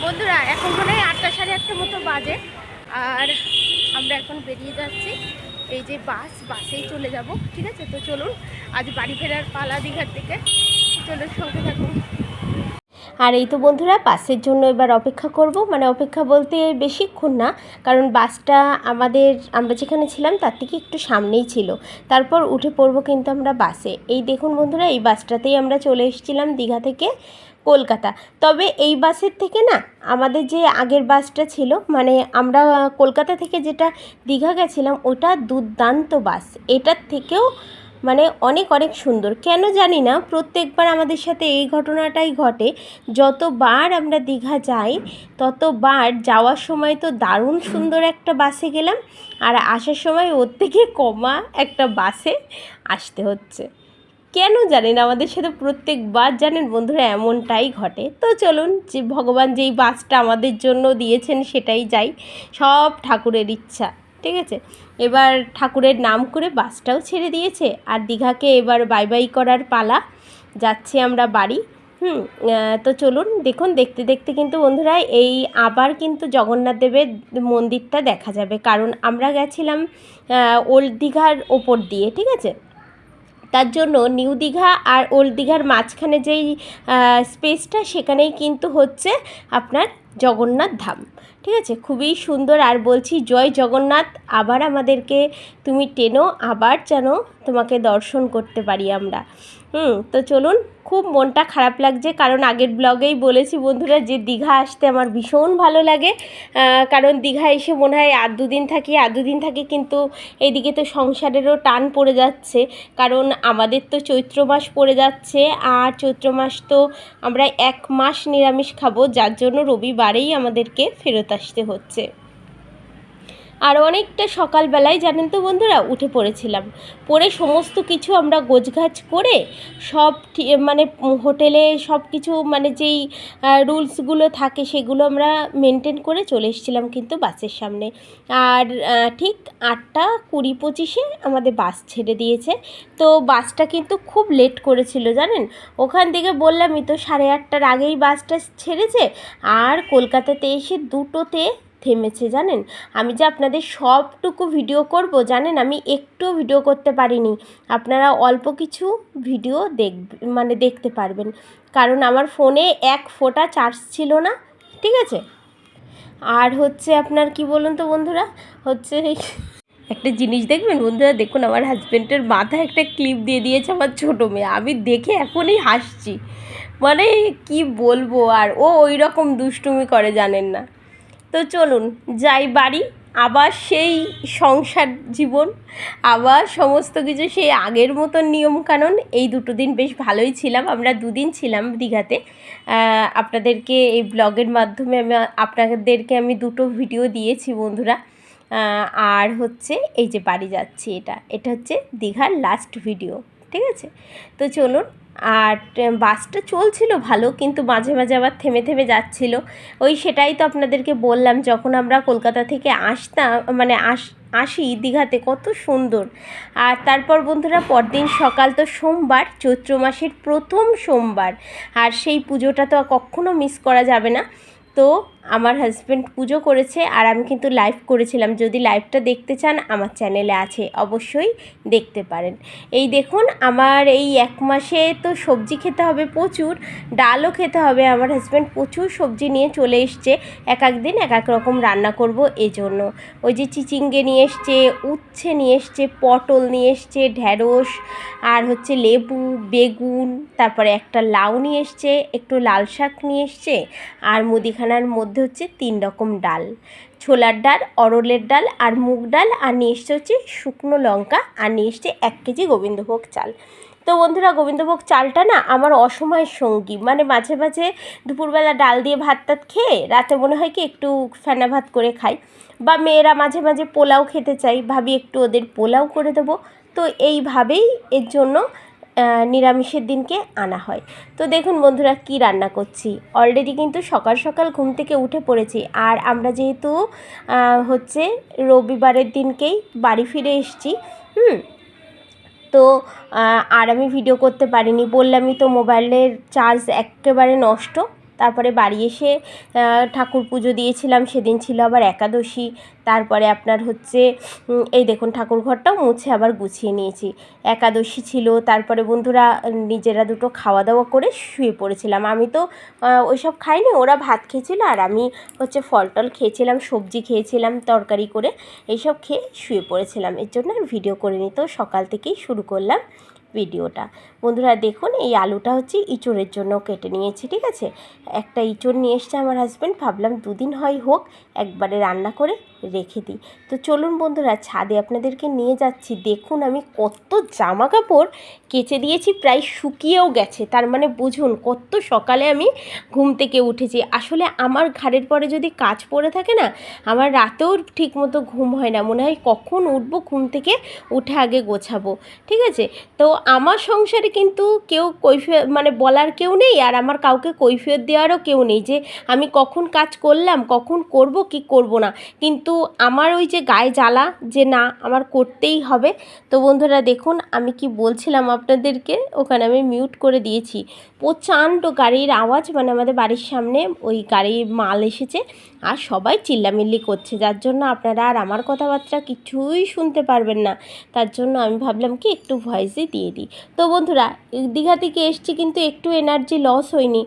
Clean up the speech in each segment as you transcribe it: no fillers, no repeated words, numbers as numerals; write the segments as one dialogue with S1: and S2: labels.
S1: বন্ধুরা এখন মনে হয় 8টা সাড়ে 8টার মতো বাজে, আর আমরা এখন বেরিয়ে যাচ্ছি। এই যে বাসেই চলে যাব, ঠিক আছে? তো চলুন, আজ বাড়ি ফেরার পালা দীঘার থেকে। চলুন, সঙ্গে থাকুন।
S2: আর এই তো বন্ধুরা, বাসের জন্য এবার অপেক্ষা করব, মানে অপেক্ষা বলতে বেশিক্ষণ না, কারণ বাসটা আমরা যেখানে ছিলাম তার থেকে একটু সামনেই ছিল। তারপর উঠে পড়বো কিন্তু আমরা বাসে। এই দেখুন বন্ধুরা, এই বাসটাতেই আমরা চলে এসেছিলাম দীঘা থেকে কলকাতা। তবে এই বাসের থেকে না, আমাদের যে আগের বাসটা ছিল, মানে আমরা কলকাতা থেকে যেটা দীঘা গেছিলাম, ওটা দুর্দান্ত বাস। এটার থেকেও মানে অনেক অনেক সুন্দর। কেন জানি না, প্রত্যেকবার আমাদের সাথে এই ঘটনাটাই ঘটে। যতবার আমরা দীঘা যাই, ততবার যাওয়ার সময় তো দারুণ সুন্দর একটা বাসে গেলাম, আর আসার সময় ওর থেকে কমা একটা বাসে আসতে হচ্ছে। কেন জানেন, আমাদের সাথে প্রত্যেকবার জানেন বন্ধুরা এমনটাই ঘটে। তো চলুন, যে ভগবান যেই বাসটা আমাদের জন্য দিয়েছেন সেটাই যাই, সব ঠাকুরের ইচ্ছা, ঠিক আছে? এবার ঠাকুরের নাম করে বাসটাও ছেড়ে দিয়েছে, আর দীঘাকে এবার বাই বাই করার পালা। যাচ্ছি আমরা বাড়ি। তো চলুন, দেখুন, দেখতে দেখতে কিন্তু বন্ধুরা এই আবার কিন্তু জগন্নাথ দেবের মন্দিরটা দেখা যাবে, কারণ আমরা গেছিলাম ওল্ড দীঘার ওপর দিয়ে, ঠিক আছে? তার জন্য নিউ দীঘা আর ওল্ড দীঘার মাঝখানে যেই স্পেসটা, সেখানেই কিন্তু হচ্ছে আপনার জগন্নাথ ধাম, ঠিক আছে? খুবই সুন্দর। আর বলছি, জয় জগন্নাথ, আবার আমাদেরকে তুমি টেনো, আবার যেন তোমাকে দর্শন করতে পারি আমরা। তো চলুন, খুব মনটা খারাপ লাগছে, কারণ আগের ব্লগেই বলেছি বন্ধুরা যে দীঘা আসতে আমার ভীষণ ভালো লাগে। কারণ দীঘা এসে মনে হয় আর দুদিন থাকি, কিন্তু এইদিকে তো সংসারেরও টান পড়ে যাচ্ছে, কারণ আমাদের তো চৈত্র মাস পড়ে যাচ্ছে, আর চৈত্র মাস তো আমরা 1 মাস নিরামিষ খাবো, যার জন্য রবিবারেই আমাদেরকে ফেরত আসতে হচ্ছে। আর অনেকটা সকালবেলায় জানেন তো বন্ধুরা উঠে পড়েছিলাম, পরে সমস্ত কিছু আমরা গোছগাছ করে সব মানে হোটেলে সব কিছু, মানে যেই রুলসগুলো থাকে সেগুলো আমরা মেনটেন করে চলে এসেছিলাম কিন্তু বাসের সামনে। আর ঠিক 8:20-25 আমাদের বাস ছেড়ে দিয়েছে। তো বাসটা কিন্তু খুব লেট করেছিল জানেন, ওখান থেকে বললামই তো 8:30টার আগেই বাসটা ছেড়েছে, আর কলকাতাতে এসে 2টোতে থেমেছে জানেন। আমি যে আপনাদের সবটুকু ভিডিও করব জানেন, আমি একটুও ভিডিও করতে পারিনি। আপনারা অল্প কিছু ভিডিও দেখতে পারবেন, কারণ আমার ফোনে 1 ফোঁটা চার্জ ছিল না, ঠিক আছে? আর হচ্ছে আপনার কি বলুন তো বন্ধুরা, হচ্ছে একটা জিনিস দেখবেন বন্ধুরা, দেখুন আমার হাজব্যান্ডের মাথায় একটা ক্লিপ দিয়ে দিয়েছে আমার ছোটো মেয়ে। আমি দেখে এখনই হাসছি, মানে কি বলবো। আর ও ওই রকম দুষ্টুমি করে জানেন না। তো চলুন যাই বাড়ি, আবার সেই সংসার জীবন, আবার সমস্ত কিছু সেই আগের মতন নিয়মকানুন। এই 2টো দিন বেশ ভালোই ছিলাম, আমরা 2 দিন ছিলাম দীঘাতে। আপনাদেরকে এই ব্লগের মাধ্যমে আপনাদেরকে আমি 2টো ভিডিও দিয়েছি বন্ধুরা। আর হচ্ছে এই যে বাড়ি যাচ্ছি, এটা হচ্ছে দীঘার লাস্ট ভিডিও, ঠিক আছে? তো চলুন। আর বাসটা চলছিল ভালো, কিন্তু মাঝে মাঝে আবার থেমে থেমে যাচ্ছিল। সেটাই তো আপনাদেরকে বললাম, যখন আমরা কলকাতা থেকে আসি দীঘাতে, কত সুন্দর। আর তারপর বন্ধুরা পরদিন সকাল তো সোমবার, চৈত্র মাসের প্রথম সোমবার, আর সেই পুজোটা তো কখনো মিস করা যাবে না। তো আমার হাজব্যান্ড পুজো করেছে, আর আমি কিন্তু লাইভ করেছিলাম। যদি লাইভটা দেখতে চান, আমার চ্যানেলে আছে, অবশ্যই দেখতে পারেন। এই দেখুন, আমার এই 1 মাসে তো সবজি খেতে হবে প্রচুর, ডালও খেতে হবে। আমার হাজব্যান্ড প্রচুর সবজি নিয়ে চলে এসছে, এক দিন এক রকম রান্না করব এজন্য। ওই যে চিচিঙ্গে নিয়ে এসছে, উচ্ছে নিয়ে এসছে, পটল নিয়ে এসছে, ঢ্যাঁড়স, আর হচ্ছে লেবু, বেগুন, তারপরে একটা লাউ নিয়ে এসছে, একটু লাল শাক নিয়ে এসছে, আর মুদিখানার মধ্যে হচ্ছে 3 রকম ডাল, ছোলার ডাল, অরলের ডাল, আর মুগ ডাল, আর নিয়ে এসছে হচ্ছে শুকনো লঙ্কা, আর নিয়ে এসছে 1 কেজি গোবিন্দভোগ চাল। তো বন্ধুরা, গোবিন্দভোগ চালটা না আমার অসময়ের সঙ্গী, মানে মাঝে মাঝে দুপুরবেলা ডাল দিয়ে ভাত টাত খেয়ে রাতে মনে হয় কি একটু ফেনা ভাত করে খাই, বা মেয়েরা মাঝে মাঝে পোলাও খেতে চাই, ভাবি একটু ওদের পোলাও করে দেবো। তো এইভাবেই এর জন্য নিরামিষের দিনকে আনা হয়। তো দেখুন বন্ধুরা কি রান্না করছি, অলরেডি কিন্তু সকাল সকাল ঘুম থেকে উঠে পড়েছি। আর আমরা যেহেতু হচ্ছে রবিবারের দিনকেই বাড়ি ফিরে এসেছি, তো আর আমি ভিডিও করতে পারিনি, বললামই তো মোবাইলের চার্জ একেবারে নষ্ট। তারপরে বাড়ি এসে ঠাকুর পুজো দিয়েছিলাম, সেদিন ছিল আবার একাদশী। তারপরে আপনার হচ্ছে এই দেখুন ঠাকুর ঘরটাও মুছে আবার গুছিয়ে নিয়েছি, একাদশী ছিল। তারপরে বন্ধুরা নিজেরা দুটো খাওয়া দাওয়া করে শুয়ে পড়েছিলাম। আমি তো ওইসব খাইনি, ওরা ভাত খেয়েছিল আর আমি হচ্ছে ফল টল খেয়েছিলাম, সবজি খেয়েছিলাম তরকারি করে, এইসব খেয়ে শুয়ে পড়েছিলাম। এর জন্য আর ভিডিও করিনি, তো সকাল থেকেই শুরু করলাম ভিডিওটা। বন্ধুরা দেখুন এই আলুটা হচ্ছে ইঁচড়ের জন্য কেটে নিয়েছি, ঠিক আছে। একটা ইঁচড় নিয়ে এসছে আমার হাজব্যান্ড, ভাবলাম দুদিন হয় হোক একবারে রান্না করে রেখে দিই। তো চলুন বন্ধুরা ছাদে আপনাদেরকে নিয়ে যাচ্ছি। দেখুন আমি কত জামা কাপড় কেচে দিয়েছি, প্রায় শুকিয়েও গেছে। তার মানে বুঝুন কত সকালে আমি ঘুম থেকে উঠেছি। আসলে আমার ঘাড়ের পরে যদি কাজ পড়ে থাকে না, আমার রাতেও ঠিক মতো ঘুম হয় না, মনে হয় কখন উঠবো ঘুম থেকে, উঠে আগে গোছাবো, ঠিক আছে। তো আমার সংসারে কিন্তু কেউ কৈফিয়ত মানে বলার কেউ নেই, আর আমার কাউকে কৈফিয়ত দেওয়ারও কেউ নেই যে আমি কখন কাজ করলাম, কখন করব কি করব না। কিন্তু আমার ওই যে গায়ে জ্বালা যে না আমার করতেই হবে। তো বন্ধুরা দেখুন আমি কি বলছিলাম আপনাদেরকে, ওখানে আমি মিউট করে দিয়েছি। প্রচণ্ড গাড়ির আওয়াজ, মানে আমাদের বাড়ির সামনে ওই গাড়ির মাল এসেছে আর সবাই চিল্লামিল্লি করছে, যার জন্য আপনারা আর আমার কথাবার্তা কিছুই শুনতে পারবেন না। তার জন্য আমি ভাবলাম কি একটু ভয়েসই দিয়ে দিই। তো বন্ধুরা দীঘা থেকে এসছি কিন্তু একটু এনার্জি লস হয়নি,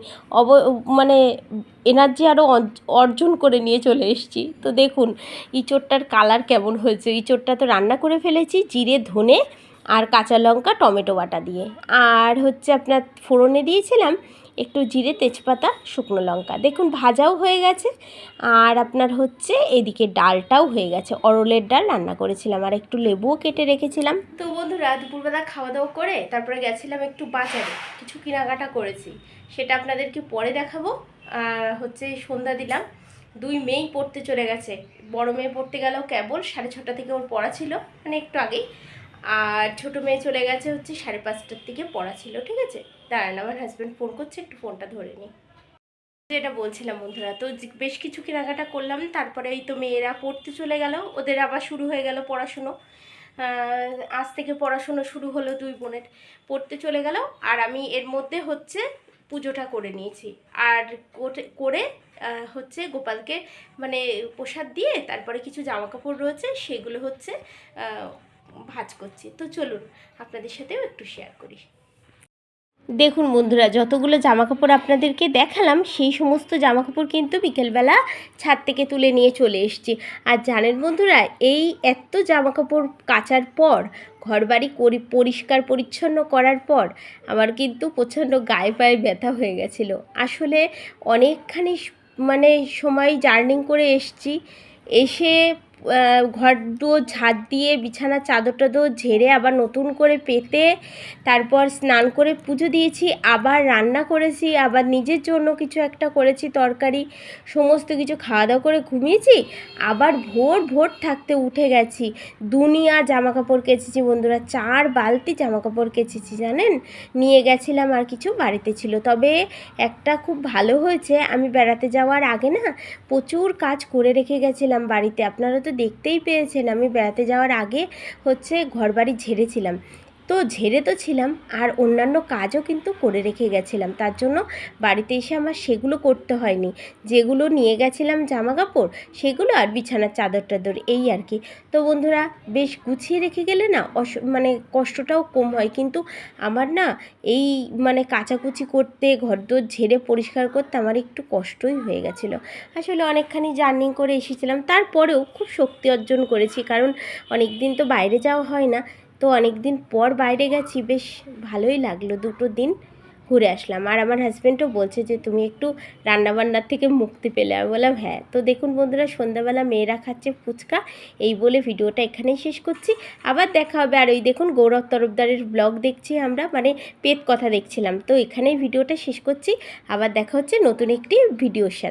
S2: মানে এনার্জি আরও অর্জন করে নিয়ে চলে এসেছি। তো দেখুন ইঁচড়টার কালার কেমন হয়েছে। ইঁচড়টা তো রান্না করে ফেলেছি জিরে ধনে আর কাঁচা লঙ্কা টমেটো বাটা দিয়ে, আর হচ্ছে আপনার ফোড়নে দিয়েছিলাম একটু জিরে তেজপাতা শুকনো লঙ্কা। দেখুন ভাজাও হয়ে গেছে, আর আপনার হচ্ছে এদিকে ডালটাও হয়ে গেছে, অরলের ডাল রান্না করেছিলাম, আর একটু লেবুও কেটে রেখেছিলাম। তো বন্ধুরা দুপুরবেলা খাওয়া দাওয়া করে তারপরে গেছিলাম একটু বাজারে, কিছু কেনাকাটা করেছি, সেটা আপনাদেরকে পরে দেখাবো। হচ্ছে সন্ধ্যা দিলাম, দুই মেয়েই পড়তে চলে গেছে। বড় মেয়ে পড়তে গেলেও কেবল 6:30 থেকে ওর পড়া ছিল, মানে একটু আগেই। আর ছোটো মেয়ে চলে গেছে হচ্ছে 5:30টার দিকে পড়া ছিল, ঠিক আছে। দাঁড়ান আমার হাজব্যান্ড ফোন করছে, একটু ফোনটা ধরে নিই। যেটা বলছিলাম বন্ধুরা, তো বেশ কিছু কেনাকাটা করলাম, তারপরে এই তো মেয়েরা পড়তে চলে গেল, ওদের আবার শুরু হয়ে গেল পড়াশুনো। আজ থেকে পড়াশুনো শুরু হলো, দুই বোনের পড়তে চলে গেল, আর আমি এর মধ্যে হচ্ছে পুজোটা করে নিয়েছি। আর করে হচ্ছে গোপালকে মানে প্রসাদ দিয়ে তারপরে কিছু জামা কাপড় রয়েছে সেগুলো হচ্ছে ভাঁজ করছি। তো চলুন আপনাদের সাথেও একটু শেয়ার করি। দেখুন বন্ধুরা যতগুলো জামাকাপড় আপনাদেরকে দেখালাম সেই সমস্ত জামাকাপড় কিন্তু বিকেলবেলা ছাদ থেকে তুলে নিয়ে চলে এসেছি। আর জানেন বন্ধুরা এই এত জামাকাপড় কাচার পর, ঘরবাড়ি পরিষ্কার পরিচ্ছন্ন করার পর আমার কিন্তু প্রচণ্ড গায়ে পায়ে ব্যথা হয়ে গেছিলো। আসলে অনেকখানি মানে সময় জার্নি করে এসেছি, এসে ঘর দুয়ার ঝাড় দিয়ে বিছানা চাদর টাদর ঝেড়ে আবার নতুন করে পেতে, তারপর স্নান করে পুজো দিয়েছি, আবার রান্না করেছি, আবার নিজের জন্য কিছু একটা করেছি তরকারি, সমস্ত কিছু খাওয়া দাওয়া করে ঘুমিয়েছি, আবার ভোর ভোর থাকতে উঠে গেছি। দুনিয়া জামা কাপড় কেচেছি বন্ধুরা, 4 বালতি জামা কাপড় কেচেছি জানেন। নিয়ে গেছিলাম আর কিছু বাড়িতে ছিল, তবে একটা খুব ভালো হয়েছে, আমি বেড়াতে যাওয়ার আগে না প্রচুর কাজ করে রেখে গেছিলাম বাড়িতে। আপনারা তো দেখতেই পেয়েছেন আমি বেড়াতে যাওয়ার আগে হচ্ছে ঘরবাড়ি ঝেড়েছিলাম, তো ঝেড়ে তো ছিলাম আর অন্যান্য কাজও কিন্তু করে রেখে গেছিলাম, তার জন্য বাড়িতে এসে আমার সেগুলো করতে হয়নি। যেগুলো নিয়ে গেছিলাম জামা কাপড় সেগুলো আর বিছানার চাদর টাদর এই আর কি। তো বন্ধুরা বেশ গুছিয়ে রেখে গেলে না মানে কষ্টটাও কম হয়, কিন্তু আমার না এই মানে কাচাকুচি করতে ঘরদোর ঝেড়ে পরিষ্কার করতে আমার একটু কষ্টই হয়ে গেছিলো। আসলে অনেকখানি জার্নি করে এসেছিলাম, তারপরেও খুব শক্তি অর্জন করেছি, কারণ অনেক দিন তো বাইরে যাওয়া হয় না, তো অনেক দিন পর বাইরে গেছি, বেশ ভালোই লাগলো, 2 দিন ঘুরে আসলাম। আর আমার হাজব্যান্ডও বলছে যে তুমি একটু রান্নাবান্নার থেকে মুক্তি পেলে, আমি বললাম হ্যাঁ। তো দেখুন বন্ধুরা সন্ধ্যাবেলা মেয়েরা খাচ্ছে ফুচকা, এই বলে ভিডিওটা এখানেই শেষ করছি। আবার দেখা হবে। আর ওই দেখুন গৌরব তরফদারের ব্লগ দেখছি আমরা, মানে পেট কথা দেখছিলাম। তো এখানেই ভিডিওটা শেষ করছি, আবার দেখা হচ্ছে নতুন একটি ভিডিওর সাথে।